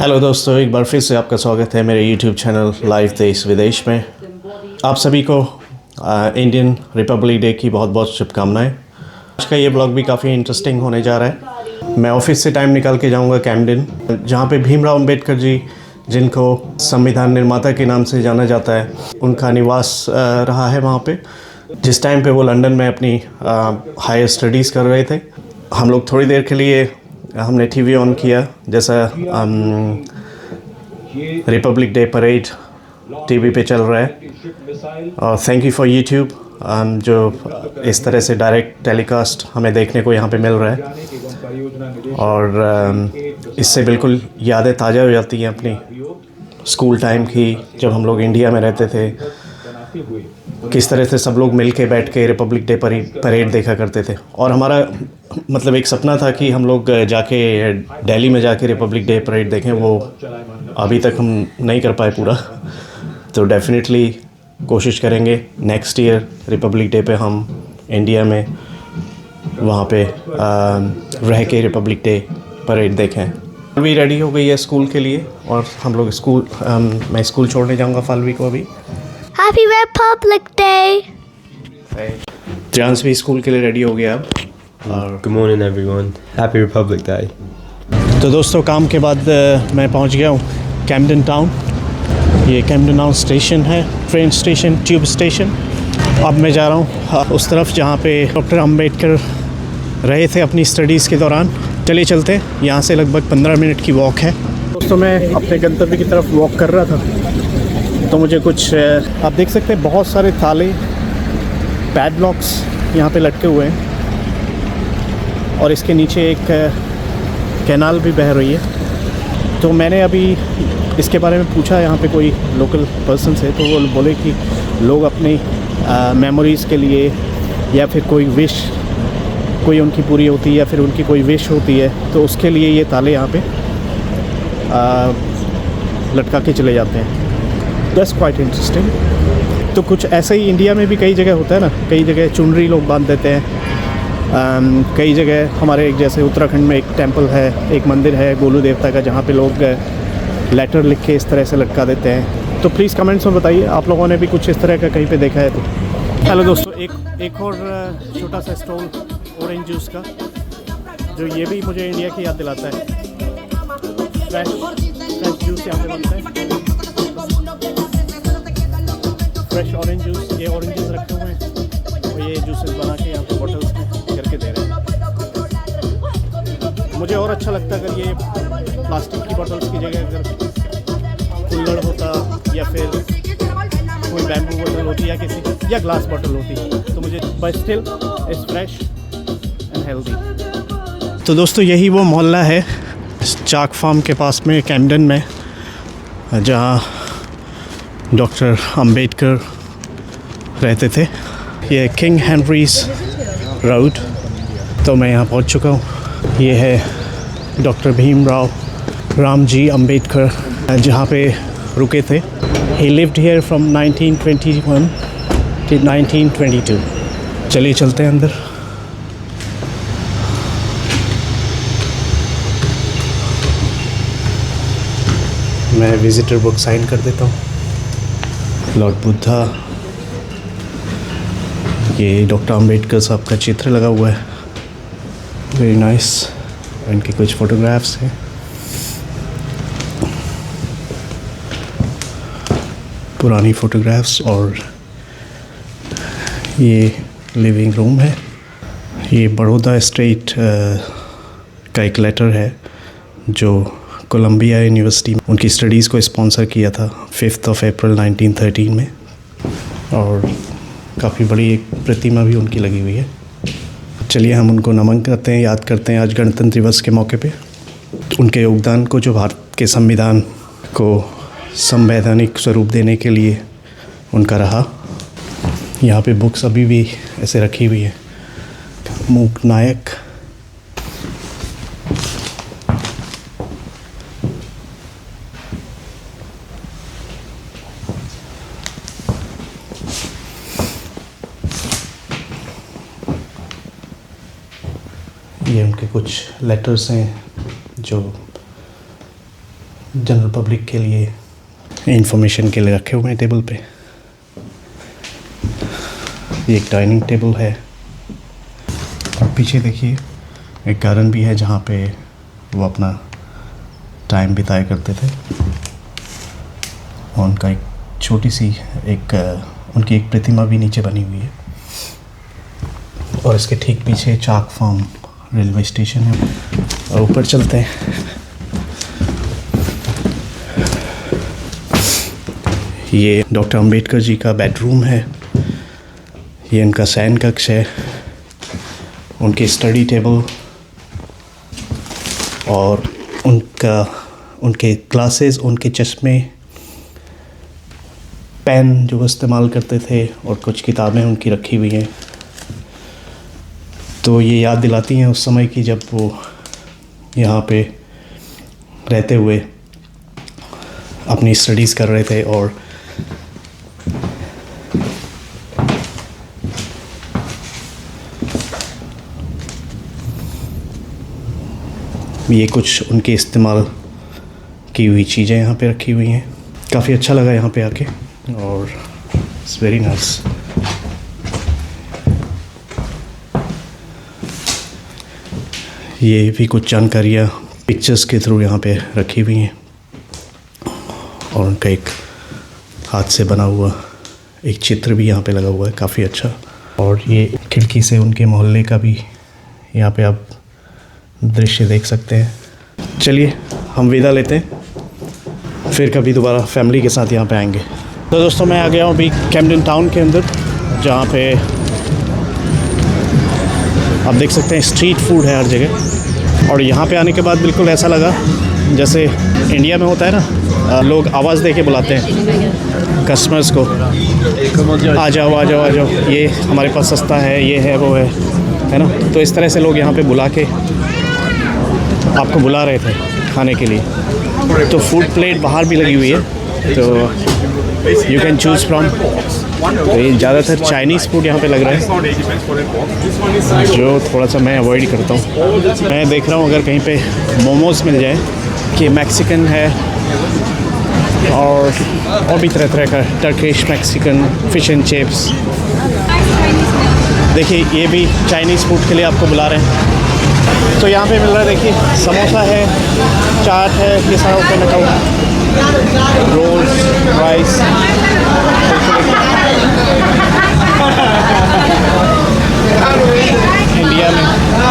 Hello दोस्तों, एक बार फिर से आपका स्वागत है मेरे यूट्यूब चैनल लाइव देश विदेश में। आप सभी को इंडियन रिपब्लिक डे की बहुत बहुत शुभकामनाएं। आज का ये ब्लॉग भी काफ़ी इंटरेस्टिंग होने जा रहा है। मैं ऑफिस से टाइम निकाल के जाऊंगा कैमडन, जहाँ पे भीमराव अंबेडकर जी, जिनको संविधान निर्माता के नाम से जाना जाता है, उनका निवास रहा है वहाँ पे। जिस टाइम पे वो लंदन में अपनी हायर स्टडीज़ कर रहे थे, हम लोग थोड़ी देर के लिए हमने टीवी ऑन किया, जैसा रिपब्लिक डे परेड टीवी पे चल रहा है। और थैंक यू फॉर यूट्यूब, जो इस तरह से डायरेक्ट टेलीकास्ट हमें देखने को यहाँ पे मिल रहा है। और इससे बिल्कुल यादें ताज़ा हो जाती हैं अपनी स्कूल टाइम की, जब हम लोग इंडिया में रहते थे, किस तरह से सब लोग मिल के बैठ के रिपब्लिक डे परेड देखा करते थे। और हमारा मतलब एक सपना था कि हम लोग जाके दिल्ली में जाके रिपब्लिक डे परेड देखें। वो अभी तक हम नहीं कर पाए पूरा, तो डेफिनेटली कोशिश करेंगे नेक्स्ट ईयर रिपब्लिक डे पे हम इंडिया में वहाँ पे रह के रिपब्लिक डे परेड देखें। फालवी रेडी हो गई है स्कूल के लिए, और हम लोग मैं स्कूल छोड़ने जाऊँगा फालवी को अभी। Happy Republic Day! ट्रांस भी स्कूल के लिए रेडी हो गया अब। और Good morning everyone. Happy Republic Day. तो दोस्तों, काम के बाद मैं पहुंच गया हूँ कैमडन टाउन। ये कैमडन टाउन स्टेशन है, ट्रेन स्टेशन, ट्यूब स्टेशन। अब मैं जा रहा हूँ उस तरफ जहाँ पे डॉक्टर अंबेडकर रहे थे अपनी स्टडीज़ के दौरान। चलिए चलते हैं, यहाँ से लगभग 15 मिनट की वॉक है। दोस्तों, मैं अपने गंतव्य की तरफ वॉक कर रहा था, तो मुझे कुछ आप देख सकते हैं, बहुत सारे ताले, पैडलॉक्स यहाँ पे लटके हुए हैं, और इसके नीचे एक कैनाल भी बह रही है। तो मैंने अभी इसके बारे में पूछा यहाँ पे कोई लोकल पर्सन से, तो वो बोले कि लोग अपनी मेमोरीज़ के लिए, या फिर कोई विश कोई उनकी पूरी होती है, या फिर उनकी कोई विश होती है, तो उसके लिए ये ताले यहाँ पे लटका के चले जाते हैं। That's quite interesting. तो कुछ ऐसा ही इंडिया में भी कई जगह होता है ना, कई जगह चुनरी लोग बांध देते हैं। कई जगह हमारे जैसे उत्तराखंड में एक टेंपल है, एक मंदिर है गोलू देवता का, जहाँ पे लोग लेटर लिख के इस तरह से लटका देते हैं। तो प्लीज़ कमेंट्स में बताइए आप लोगों ने भी कुछ इस तरह का कहीं पे देखा है तो। हेलो दोस्तों, एक और छोटा सा स्टॉल ऑरेंज जूस का, जो ये भी मुझे इंडिया की याद दिलाता है। फ्रेश जूस यहाँ पे बनता है, फ्रेश ऑरेंज जूस। ये ऑरेंज जूस रखे हुए हैं, और ये जूसेस बना के यहाँ पे बॉटल्स में करके दे रहे हैं। मुझे और अच्छा लगता अगर ये प्लास्टिक की बॉटल्स की जगह अगर कुल्हड़ होता, या फिर कोई बैम्बू बॉटल होती, या ग्लास बॉटल होती, तो मुझे but still it's fresh and healthy. तो दोस्तों, यही वो मोहल्ला है चाक फार्म के पास में कैमडन में, जहाँ डॉक्टर अंबेडकर रहते थे। ये किंग हेनरीज रोड। तो मैं यहाँ पहुँच चुका हूँ। ये है डॉक्टर भीमराव रामजी अंबेडकर, जहाँ पे रुके थे। ही लिव्ड हियर फ्रॉम 1921 to 1922। चलिए चलते हैं अंदर। मैं विजिटर बुक साइन कर देता हूँ। लॉर्ड बुद्धा, ये डॉक्टर अंबेडकर साहब का चित्र लगा हुआ है, वेरी नाइस। इनके कुछ फ़ोटोग्राफ्स हैं। पुरानी फ़ोटोग्राफ्स। और ये लिविंग रूम है। ये बड़ौदा स्टेट का एक लेटर है, जो कोलंबिया यूनिवर्सिटी में उनकी स्टडीज़ को स्पॉन्सर किया था 5 अप्रैल 1913 में। और काफ़ी बड़ी एक प्रतिमा भी उनकी लगी हुई है। चलिए हम उनको नमन करते हैं, याद करते हैं आज गणतंत्र दिवस के मौके पे उनके योगदान को, जो भारत के संविधान को संवैधानिक स्वरूप देने के लिए उनका रहा। यहाँ पे बुक्स अभी भी ऐसे रखी हुई है। मूक नायक, ये उनके कुछ लेटर्स हैं जो जनरल पब्लिक के लिए इंफॉर्मेशन के लिए रखे हुए हैं टेबल पे। ये एक डाइनिंग टेबल है और पीछे देखिए एक गार्डन भी है जहाँ पे वो अपना टाइम बिताया करते थे। और उनका एक छोटी सी उनकी एक प्रतिमा भी नीचे बनी हुई है। और इसके ठीक पीछे चाक फार्म रेलवे स्टेशन है। और ऊपर चलते हैं। ये डॉक्टर अंबेडकर जी का बेडरूम है। ये इनका शयन कक्ष है, उनकी स्टडी टेबल और उनके ग्लासेस, उनके चश्मे, पेन जो वो इस्तेमाल करते थे और कुछ किताबें उनकी रखी हुई हैं। तो ये याद दिलाती हैं उस समय की जब वो यहाँ पे रहते हुए अपनी स्टडीज़ कर रहे थे। और ये कुछ उनके इस्तेमाल की हुई चीज़ें यहाँ पे रखी हुई हैं। काफ़ी अच्छा लगा यहाँ पे आके और इट्स वेरी नाइस। ये भी कुछ जानकारियाँ पिक्चर्स के थ्रू यहाँ पे रखी हुई हैं। और उनका एक हाथ से बना हुआ एक चित्र भी यहाँ पे लगा हुआ है, काफ़ी अच्छा। और ये खिड़की से उनके मोहल्ले का भी यहाँ पे आप दृश्य देख सकते हैं। चलिए हम विदा लेते हैं, फिर कभी दोबारा फैमिली के साथ यहाँ पे आएंगे। तो दोस्तों मैं आ गया हूँ अभी कैम्पटन टाउन के अंदर, जहाँ पे आप देख सकते हैं स्ट्रीट फूड है हर जगह। और यहाँ पे आने के बाद बिल्कुल ऐसा लगा जैसे इंडिया में होता है ना, लोग आवाज़ दे के बुलाते हैं कस्टमर्स को, आ जाओ आ जाओ आ जाओ, ये हमारे पास सस्ता है, ये है वो है ना। तो इस तरह से लोग यहाँ पे बुला के आपको बुला रहे थे खाने के लिए। तो फूड प्लेट बाहर भी लगी हुई है, तो यू कैन चूज़ फ्रॉम। तो ये ज़्यादातर चाइनीज़ फूड यहाँ पे लग रहा है, जो थोड़ा सा मैं अवॉइड करता हूँ। मैं देख रहा हूँ अगर कहीं पे मोमोज़ मिल जाए, कि मैक्सिकन है और भी तरह तरह का, Turkish, Mexican, fish and chips. देखिए ये भी चाइनीज़ फूड के लिए आपको बुला रहे हैं। तो यहाँ पे मिल रहा है, देखिए समोसा है, चाट है, ये सारा ऊपर रखा हुआ है, रोल्स, राइस। इंडिया में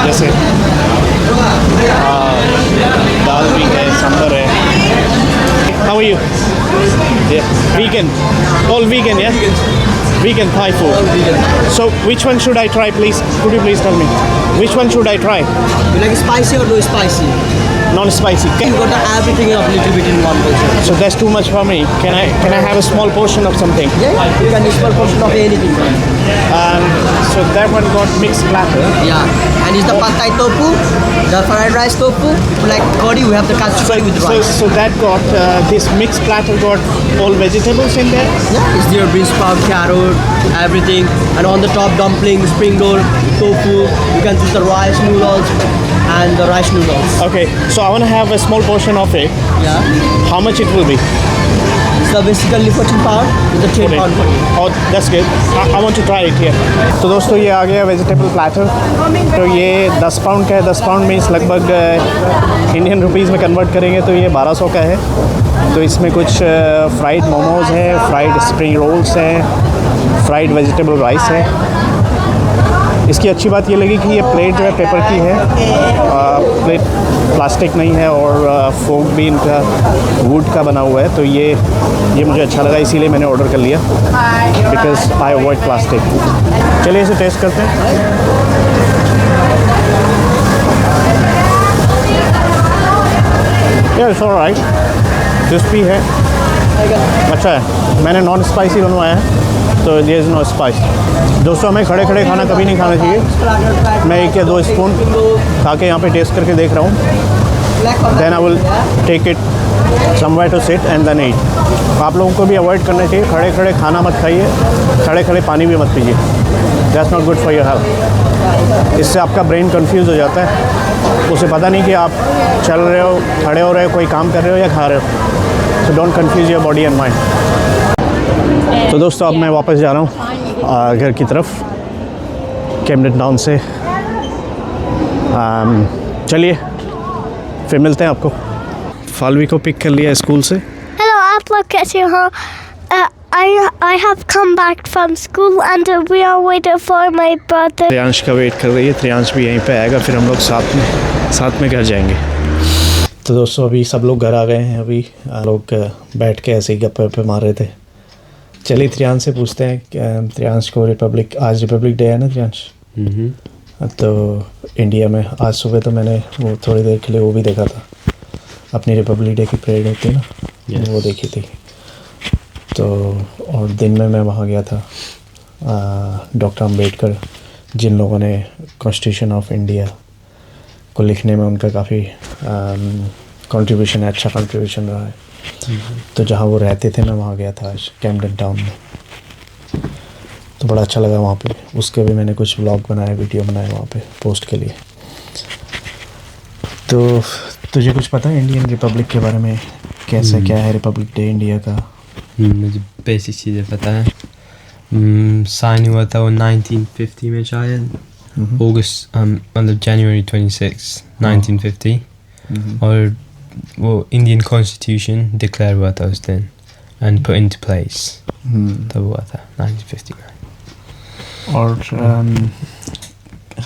जैसे दाल भी है, सांभर है। How are you? Vegan, all vegan, या vegan Thai food. So which one should I try, please? Could you please tell me which one should I try? You like spicy or no spicy? Non-spicy. You got everything a little bit in one portion. So that's too much for me. Can I have a small portion of something? Yeah, you can small portion of anything. So that one got mixed platter. Yeah, and it's the pad thai tofu, the fried rice tofu. If you like curry, we have the katsu curry with rice. So that got this mixed platter got all vegetables in there. Yeah, it's there bean sprout, carrot, everything, and on the top dumpling, spring roll, tofu. You can choose the rice noodles and the rice noodles. Okay, so I want to have a small portion of it. Yeah, How much it will be? it's basically 14 pound with the 10 pound for you. Oh, that's good. I want to try it here. तो दोस्तों ये आ गया vegetable platter. तो ये 10 pound का है। 10 pound means लगभग Indian rupees में कन्वर्ट करेंगे तो ये 1200 का है। तो इसमें कुछ फ्राइड मोमोज़ हैं, फ्राइड स्प्रिंग रोल्स हैं, फ्राइड वेजिटेबल राइस है। इसकी अच्छी बात ये लगी कि ये प्लेट जो है पेपर की है, प्लेट प्लास्टिक नहीं है और फोक भी इनका वुड का बना हुआ है। तो ये मुझे अच्छा लगा, इसीलिए मैंने ऑर्डर कर लिया, बिकॉज आई अवॉइड प्लास्टिक। चलिए इसे टेस्ट करते हैं। यार इट्स ऑलराइट, क्रिस्पी है, अच्छा है। मैंने नॉन स्पाइसी बनवाया है, तो देयर इज़ नो स्पाइस। दोस्तों हमें खड़े खड़े खाना कभी नहीं खाना चाहिए। मैं 1 या 2 स्पून खा के यहाँ पे टेस्ट करके देख रहा हूँ, then I will take it somewhere to sit and then eat. आप लोगों को भी अवॉइड करना चाहिए, खड़े खड़े खाना मत खाइए, खड़े खड़े पानी भी मत पीजिए। That's not good for your health. इससे आपका ब्रेन कंफ्यूज हो जाता है, उसे पता नहीं कि आप चल रहे हो, खड़े हो रहे हो, कोई काम कर रहे हो या खा रहे हो। So don't confuse your body and mind. तो दोस्तों अब मैं वापस जा रहा हूँ घर की तरफ कैम्पडेन टाउन से। चलिए फिर मिलते हैं आपको। फालवी को पिक कर लिया स्कूल से। Hello, आप लोग कैसे हो? I have come back from school and we are waiting for my brother. त्रियांश का वेट कर रही है, त्रियांश भी यहीं पे आएगा, फिर हम लोग साथ में घर जाएंगे। तो दोस्तों अभी सब लोग घर आ गए हैं। अभी लोग बैठ के ऐसे ही गप्पे वप्पे मार रहे थे। चलिए त्रियांश से पूछते हैं, त्रियांश को आज रिपब्लिक डे है ना त्रियांश? तो इंडिया में आज सुबह तो मैंने वो थोड़ी देर के लिए वो भी देखा था, अपनी रिपब्लिक डे की परेड होती है ना, वो देखी थी। तो और दिन में मैं वहाँ गया था डॉक्टर अंबेडकर, जिन लोगों ने कॉन्स्टिट्यूशन ऑफ इंडिया को लिखने में उनका काफ़ी कंट्रीब्यूशन है, अच्छा कंट्रीब्यूशन रहा है। तो जहाँ वो रहते थे मैं वहाँ गया था आज कैम्पडेन टाउन में। तो बड़ा अच्छा लगा वहाँ पे। उसके भी मैंने कुछ व्लॉग बनाए, वीडियो बनाए वहाँ पे पोस्ट के लिए। तो तुझे कुछ पता है इंडियन रिपब्लिक के बारे में, कैसा क्या है रिपब्लिक डे इंडिया का? मुझे बेसिक चीज़ें पता है। साइन हुआ था वो 1950 में शायद, अगस्त मतलब जनवरी 26 1950, और वो इंडियन कॉन्स्टिट्यूशन डिक्लेयर हुआ था उस दिन एंड पुट इनटू प्लेस, तब हुआ था 1950 में। और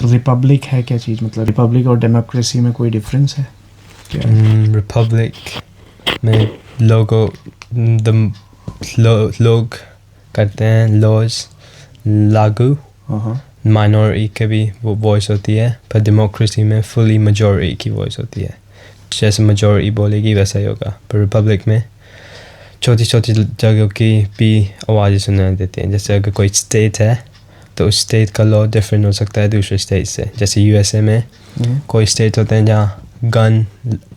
रिपब्लिक है क्या चीज़, मतलब रिपब्लिक और डेमोक्रेसी में कोई डिफरेंस है क्या? रिपब्लिक में लोग करते हैं लॉज लागू, माइनॉरिटी की भी वो वॉइस होती है, पर डेमोक्रेसी में फुली मेजॉरिटी की वॉइस होती है। जैसे मेजॉरिटी बोलेगी वैसा ही होगा, पर रिपब्लिक में छोटी छोटी जगहों की भी आवाज़ें सुनाई देती हैं। जैसे अगर कोई स्टेट है तो उस स्टेट का लॉ डिफरेंट हो सकता है दूसरे स्टेट से। जैसे यूएसए में कोई स्टेट होते हैं जहाँ गन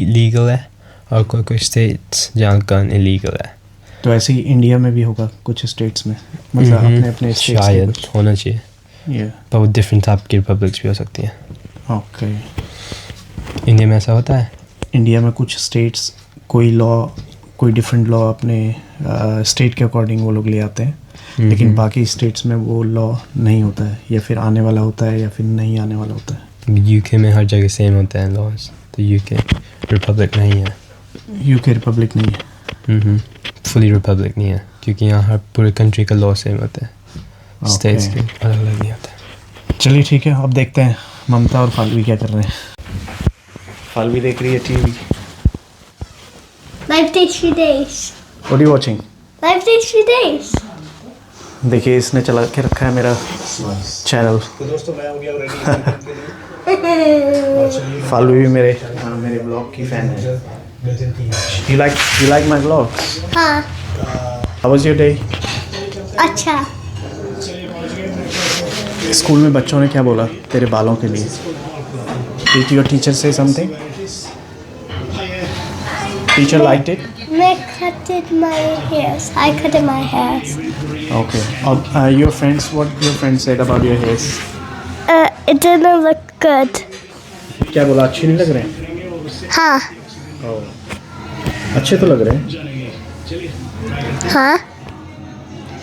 इलीगल है और कोई स्टेट्स जहाँ गन इलीगल है। तो ऐसे ही इंडिया में भी होगा कुछ स्टेट्स में, मतलब अपने अपने शायद होना चाहिए, पर वो डिफरेंट टाइप की रिपब्लिक्स भी हो सकती हैं। ओके। इंडिया में ऐसा होता है? इंडिया में कुछ स्टेट्स कोई डिफरेंट लॉ अपने स्टेट के अकॉर्डिंग वो लोग ले आते हैं, लेकिन बाकी स्टेट्स में वो लॉ नहीं होता है, या फिर आने वाला होता है या फिर नहीं आने वाला होता है। यूके में हर जगह सेम होते हैं लॉज, तो यूके रिपब्लिक नहीं है। यूके रिपब्लिक नहीं है? फुली रिपब्लिक नहीं है, क्योंकि यहाँ हर पूरे कंट्री का लॉ सेम होता है, स्टेट्स के अलग अलग नहीं होता है। चलिए ठीक है, अब देखते हैं ममता और फालवी क्या कर रहे हैं। फालवी देख रही है TV. Live Day 3 days. What are you watching? Live Day 3 days. देखिए इसने चला के रखा है मेरा चैनल। तो दोस्तों मैं हो गया रेडी। फालवी भी मेरे ब्लॉग की फैन है। You like my vlogs? हाँ। How was your day? अच्छा। स्कूल में बच्चों ने क्या बोला तेरे बालों के लिए? Did your teacher say something? Teacher liked it? मैं cutted my hairs. I cutted my hairs. Okay. Your friends, what your friends said about your hairs? It didn't look good. क्या बोला, अच्छे नहीं लग रहे हैं? हाँ। अच्छे तो लग रहे हैं। हाँ।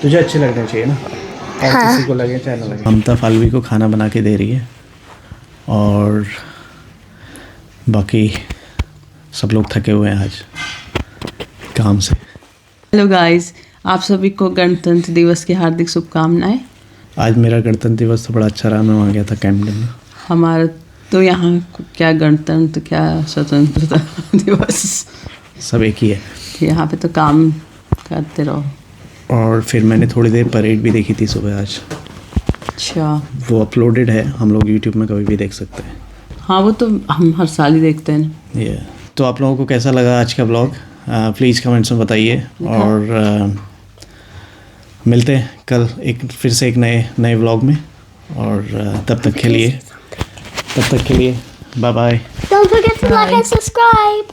तुझे अच्छे लगने चाहिए ना, और हाँ। किसी को लगे चाहे ना लगे। ममता फालवी को खाना बना के दे रही है और बाकी सब लोग थके हुए हैं आज काम से। हेलो गाइस, आप सभी को गणतंत्र दिवस की हार्दिक शुभकामनाएं। आज मेरा गणतंत्र दिवस तो बड़ा अच्छा रहा। मैं वहाँ गया था कैम्पडेन में। हमारा तो यहाँ क्या गणतंत्र क्या स्वतंत्रता दिवस, सब एक ही है। यहाँ पे तो काम करते रहो। और फिर मैंने थोड़ी देर परेड भी देखी थी सुबह आज। अच्छा, वो अपलोडेड है, हम लोग यूट्यूब में कभी भी देख सकते हैं। हाँ वो तो हम हर साल ही देखते हैं। ये तो आप लोगों को कैसा लगा आज का ब्लॉग, प्लीज़ कमेंट्स में बताइए। और मिलते हैं कल फिर से एक नए व्लॉग में। और तब तक के लिए bye bye. Don't forget to like and subscribe.